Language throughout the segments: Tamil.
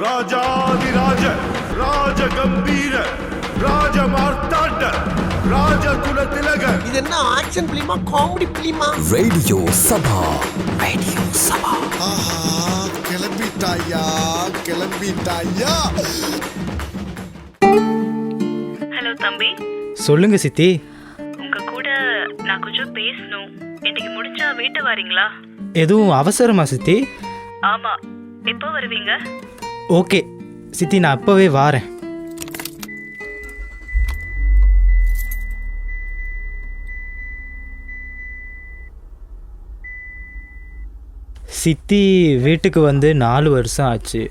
ராஜாதிராஜ ராஜ கம்பீர ராஜ மார்த்தாண்ட ராஜ குலதிலக. இது என்ன ஆக்ஷன் பிலிமா காமெடி பிலிமா? ரேடியோ சபா. ரேடியோ சபா. கிளம்பிட்டாயா கிளம்பிட்டாயா? ஹலோ தம்பி. சொல்லுங்க சித்தி. உங்க கூட நான் கொஞ்சம் பேசணும். இன்னைக்கு முடிஞ்சா வீட்டு வரீங்களா? எதுவும் அவசரமா சித்தி? ஆமா. எப்போ வருவீங்க? ஓகே சித்தி, நான் அப்பவே வாரேன். சித்தி வீட்டுக்கு வந்து 4 வருஷம் ஆச்சு.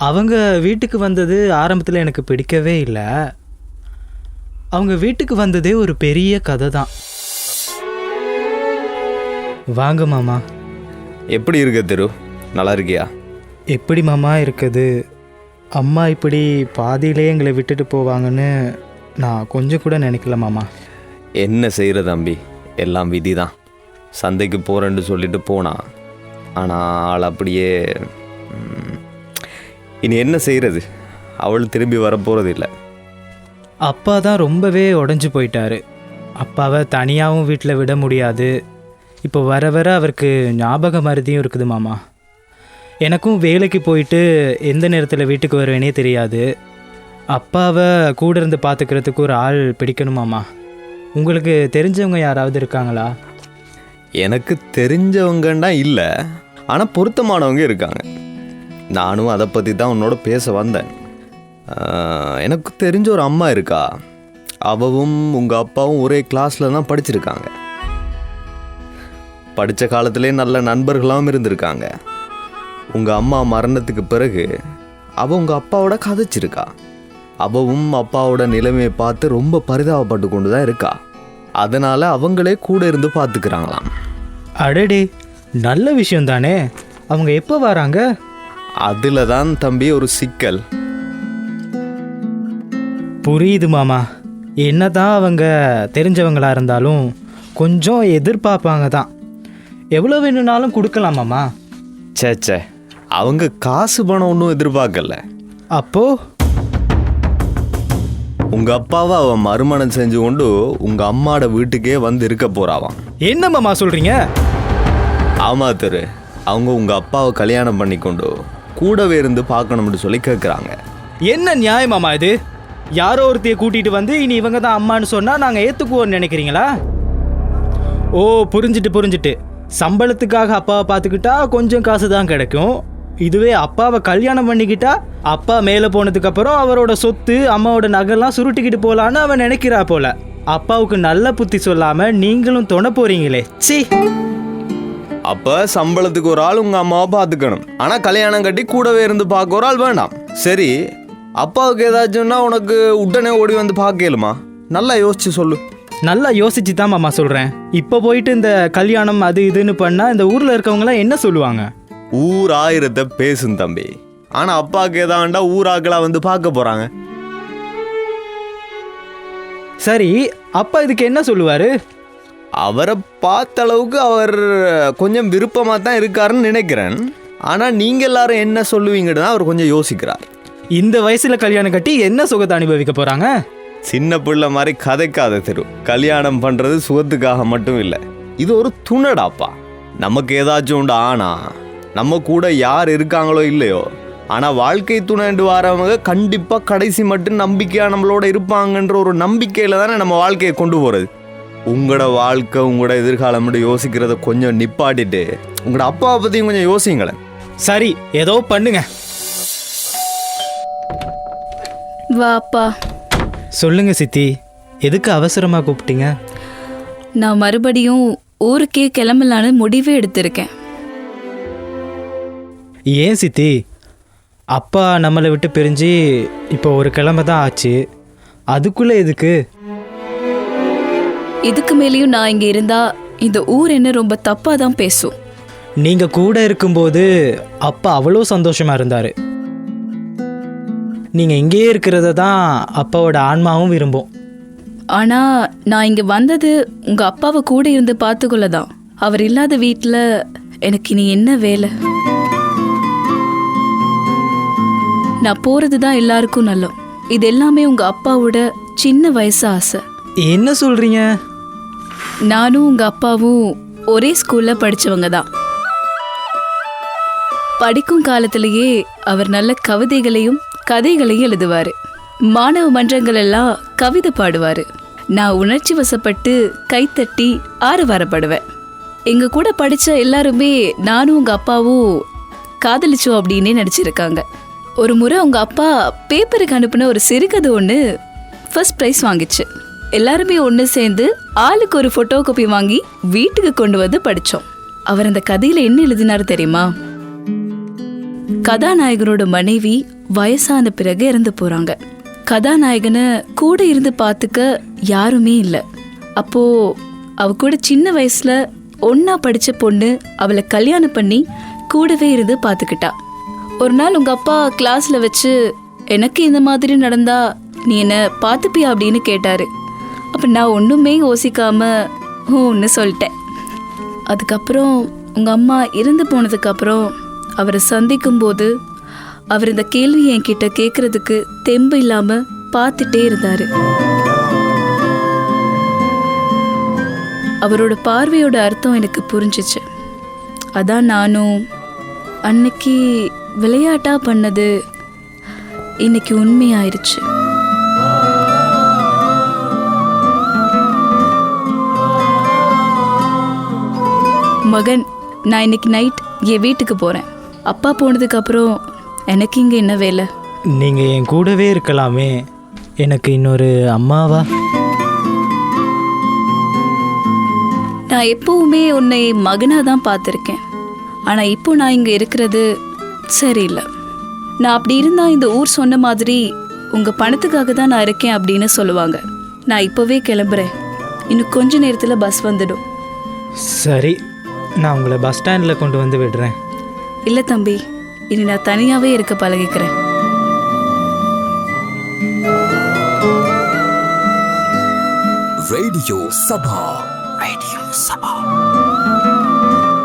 அவங்க வீட்டுக்கு வந்தது ஆரம்பத்தில் எனக்கு பிடிக்கவே இல்லை. அவங்க வீட்டுக்கு வந்ததே ஒரு பெரிய கதை தான். வாங்க மாமா. எப்படி இருக்க திரு? நல்லா இருக்கியா? எப்படி மாமா இருக்குது? அம்மா இப்படி பாதியிலே எங்களை விட்டுட்டு போவாங்கன்னு நான் கொஞ்சம் கூட நினைக்கல மாமா. என்ன செய்கிற தம்பி, எல்லாம் விதி தான். சந்தைக்கு போகிறேன்னு சொல்லிட்டு போனா, ஆனால் ஆள் அப்படியே. இனி என்ன செய்கிறது? அவள் திரும்பி வரப்போகிறது இல்லை. அப்பா தான் ரொம்பவே உடஞ்சி போயிட்டாரு. அப்பாவை தனியாகவும் வீட்டில் விட முடியாது. இப்போ வர வர அவருக்கு ஞாபக மருதியும் இருக்குது மாமா. எனக்கும் வேலைக்கு போயிட்டு எந்த நேரத்தில் வீட்டுக்கு வருவேனே தெரியாது. அப்பாவை கூட இருந்து பார்த்துக்கிறதுக்கு ஒரு ஆள் பிடிக்கணுமாம்மா. உங்களுக்கு தெரிஞ்சவங்க யாராவது இருக்காங்களா? எனக்கு தெரிஞ்சவங்கன்னா இல்லை, ஆனால் பொருத்தமானவங்க இருக்காங்க. நானும் அதை பற்றி தான் உன்னோட பேச வந்தேன். எனக்கு தெரிஞ்ச ஒரு அம்மா இருக்கா. அவவும் உங்கள் அப்பாவும் ஒரே கிளாஸில் தான் படிச்சிருக்காங்க. படித்த காலத்திலே நல்ல நண்பர்களாகவும் இருந்திருக்காங்க. உங்கள் அம்மா மரணத்துக்கு பிறகு அவள் உங்கள் அப்பாவோட கதைச்சிருக்கா. அவவும் அப்பாவோட நிலைமையை பார்த்து ரொம்ப பரிதாபப்பட்டு கொண்டு தான் இருக்கா. அதனால் அவங்களே கூட இருந்து பார்த்துக்கிறாங்களாம். அடடே, நல்ல விஷயம் தானே. அவங்க எப்போ வராங்க? அதில் தான் தம்பி ஒரு சிக்கல். புரியுது மாமா. என்னதான் அவங்க தெரிஞ்சவங்களா இருந்தாலும் கொஞ்சம் எதிர்பார்ப்பாங்க தான். எவ்வளோ வேணும்னாலும் கொடுக்கலாம் மாமா. சேச்சே, அவங்க காசு பணம் ஒன்றும் எதிர்பார்க்கல. அப்போ உங்கள் அப்பாவை அவன் மறுமணம் செஞ்சு கொண்டு உங்கள் அம்மாவோட வீட்டுக்கே வந்து இருக்க போகிறாவான். என்ன மாமா சொல்கிறீங்க? ஆமாம் திரு, அவங்க உங்கள் அப்பாவை கல்யாணம் பண்ணி கொண்டு கூடவே இருந்து பார்க்கணும்னு சொல்லி கேட்குறாங்க. என்ன நியாயமாமா இது? யாரோ ஒருத்தையை கூட்டிகிட்டு வந்து இனி இவங்க தான் அம்மான்னு சொன்னால் நாங்கள் ஏற்றுக்குவோன்னு நினைக்கிறீங்களா? ஓ, புரிஞ்சுட்டு. சம்பளத்துக்காக அப்பாவை பார்த்துக்கிட்டா கொஞ்சம் காசு தான் கிடைக்கும். இதுவே அப்பாவை கல்யாணம் பண்ணிக்கிட்டா அப்பா மேலே போனதுக்கப்புறம் அவரோட சொத்து அம்மாவோட நகைலாம் சுருட்டிக்கிட்டு போகலான்னு அவன் நினைக்கிறா போல. அப்பாவுக்கு நல்ல புத்தி சொல்லாமல் நீங்களும் தொண போறீங்களே. சி. அப்போ சம்பளத்துக்கு ஒரு ஆள் உங்கள் அம்மாவை பார்த்துக்கணும், ஆனால் கல்யாணம் கட்டி கூடவே இருந்து பார்க்க ஒரு ஆள் வேண்டாம். சரி, அப்பாவுக்கு ஏதாச்சும்னா உனக்கு உடனே ஓடி வந்து பார்க்கலுமா? நல்லா யோசிச்சு சொல்லு. நல்லா யோசிச்சு தான் மாமா சொல்கிறேன். இப்போ போயிட்டு இந்த கல்யாணம் அது இதுன்னு பண்ணால் இந்த ஊரில் இருக்கவங்களாம் என்ன சொல்லுவாங்க? ஊர் ஆயிரத்தை பேசும் தம்பி, ஆனால் அப்பாவுக்கு ஏதாண்டா ஊராக்களாக வந்து பார்க்க போகிறாங்க. சரி, அப்பா இதுக்கு என்ன சொல்லுவார்? அவரை பார்த்த அளவுக்கு அவர் கொஞ்சம் விருப்பமாக தான் இருக்காருன்னு நினைக்கிறேன். ஆனால் நீங்கள் எல்லாரும் என்ன சொல்லுவீங்கன்னு தான் அவர் கொஞ்சம் யோசிக்கிறார். இந்த வயசுல கல்யாணம் கட்டி என்ன சுகத்தை அனுபவிக்க போறாங்க? சின்ன பிள்ளை மாதிரி கதைக்காத திரு. கல்யாணம் பண்ணுறது சுகத்துக்காக மட்டும் இல்லை, இது ஒரு துணடாப்பா. நமக்கு ஏதாச்சும் உண்டு, ஆனால் நம்ம கூட யார் இருக்காங்களோ இல்லையோ, ஆனால் வாழ்க்கை துணைண்டு வரவங்க கண்டிப்பாக கடைசி மட்டும் நம்பிக்கையாக நம்மளோட இருப்பாங்கன்ற ஒரு நம்பிக்கையில் தானே நம்ம வாழ்க்கையை கொண்டு போகிறது. உங்களோட வாழ்க்கை உங்களோட எதிர்காலம் யோசிக்கிறத கொஞ்சம் நிப்பாட்டிட்டு உங்களோட அப்பாவை பற்றியும் கொஞ்சம் யோசிங்களேன். சரி, ஏதோ பண்ணுங்க. வாப்பா. சொல்லுங்க சித்தி, எதுக்கு அவசரமா கூப்பிட்டீங்க? நான் மறுபடியும் ஊருக்கே கிளம்பலான்னு முடிவு எடுத்திருக்கேன். ஏன் சித்தி? அப்பா நம்மளை விட்டு பிரிஞ்சு இப்போ ஒரு கிழமை தான் ஆச்சு. அதுக்குள்ள எதுக்கு? இதுக்கு மேலேயும் நான் இங்க இருந்தா இந்த ஊர் என்ன ரொம்ப தப்பா தான் பேசும். நீங்க கூட இருக்கும்போது அப்பா அவ்வளோ சந்தோஷமா இருந்தாரு. நீங்க இங்கேயே இருக்கிறத தான் அப்பாவோட ஆன்மாவும் விரும்பும். ஆனா நான் இங்க வந்தது உங்க அப்பாவை கூட இருந்து பார்த்துக்கொள்ளதான். அவர் இல்லாத வீட்டில் எனக்கு இனி என்ன வேலை? நான் போறது தான் எல்லாருக்கும் நல்லம். இது எல்லாமே உங்க அப்பாவோட சின்ன வயசு ஆசை. என்ன சொல்றீங்க? நானும் உங்க அப்பாவும் ஒரே ஸ்கூல்ல படிச்சவங்க தான். படிக்கும் காலத்திலேயே அவர் நல்ல கவிதைகளையும் கதைகளையும் எழுதுவாரு. மாணவ மன்றங்கள் எல்லாம் கவிதை பாடுவாரு. நான் உணர்ச்சி வசப்பட்டு கைத்தட்டி ஆரவாரப்படுவேன். எங்க கூட படிச்ச எல்லாருமே நானும் உங்க அப்பாவும் காதலிச்சோம் அப்படின்னே நடிச்சிருக்காங்க. ஒரு முறை உங்க அப்பா பேப்பருக்கு அனுப்பின ஒரு சிறுகதை ஒன்று ஃபர்ஸ்ட் ப்ரைஸ் வாங்கிச்சு. எல்லாருமே ஒன்று சேர்ந்து ஆளுக்கு ஒரு ஃபோட்டோ காப்பி வாங்கி வீட்டுக்கு கொண்டு வந்து படித்தோம். அவர் அந்த கதையில என்ன எழுதினாரு தெரியுமா? கதாநாயகனோட மனைவி வயசான பிறகு இறந்து போறாங்க. கதாநாயகனை கூட இருந்து பார்த்துக்க யாருமே இல்லை. அப்போ அவ கூட சின்ன வயசுல ஒன்னா படிச்ச பொண்ணு அவளை கல்யாணம் பண்ணி கூடவே இருந்து பார்த்துக்கிட்டா. ஒரு நாள் உங்க அப்பா கிளாஸ்ல வச்சு, எனக்கு இந்த மாதிரி நடந்தா நீ என்ன பார்த்துப்பியா அப்படின்னு கேட்டாரு. அப்ப நான் ஒண்ணுமே யோசிக்காம ஒன்று சொல்லிட்டேன். அதுக்கப்புறம் உங்க அம்மா இறந்து போனதுக்கு அப்புறம் அவரை சந்திக்கும் போது அவர் இந்த கேள்வி என்கிட்ட கேட்கறதுக்கு தெம்பு இல்லாம பார்த்துட்டே இருந்தாரு. அவரோட பார்வையோட அர்த்தம் எனக்கு புரிஞ்சிச்சு. அதான் நானும் அன்னைக்கு விளையாட்டா பண்ணது இன்னைக்கு உண்மையாயிருச்சு. மகன், நான் இன்னைக்கு நைட் என் வீட்டுக்கு போறேன். அப்பா போனதுக்கு அப்புறம் எனக்கு இங்க என்ன வேலை? நீங்க என் கூடவே இருக்கலாமே. எனக்கு இன்னொரு அம்மாவா? நான் எப்பவுமே உன்னை மகனா தான் பார்த்துருக்கேன். ஆனா இப்போ நான் இங்க இருக்கிறது சரியில்லை. நான் அப்படி இருந்தா இந்த ஊர் சொன்ன மாதிரி உங்க பணத்துக்காக தான் நான் இருக்கேன் அப்படின்னு சொல்லுவாங்க. நான் இப்போவே கிளம்புறேன். இன்னும் கொஞ்ச நேரத்தில் பஸ் வந்துடும். சரி, நான் உங்களை பஸ் ஸ்டாண்டில் கொண்டு வந்து விடுறேன். இல்லை தம்பி, இனி நான் தனியாகவே இருக்க பழகிக்கிறேன். ரேடியோ சபா. ரேடியோ சபா.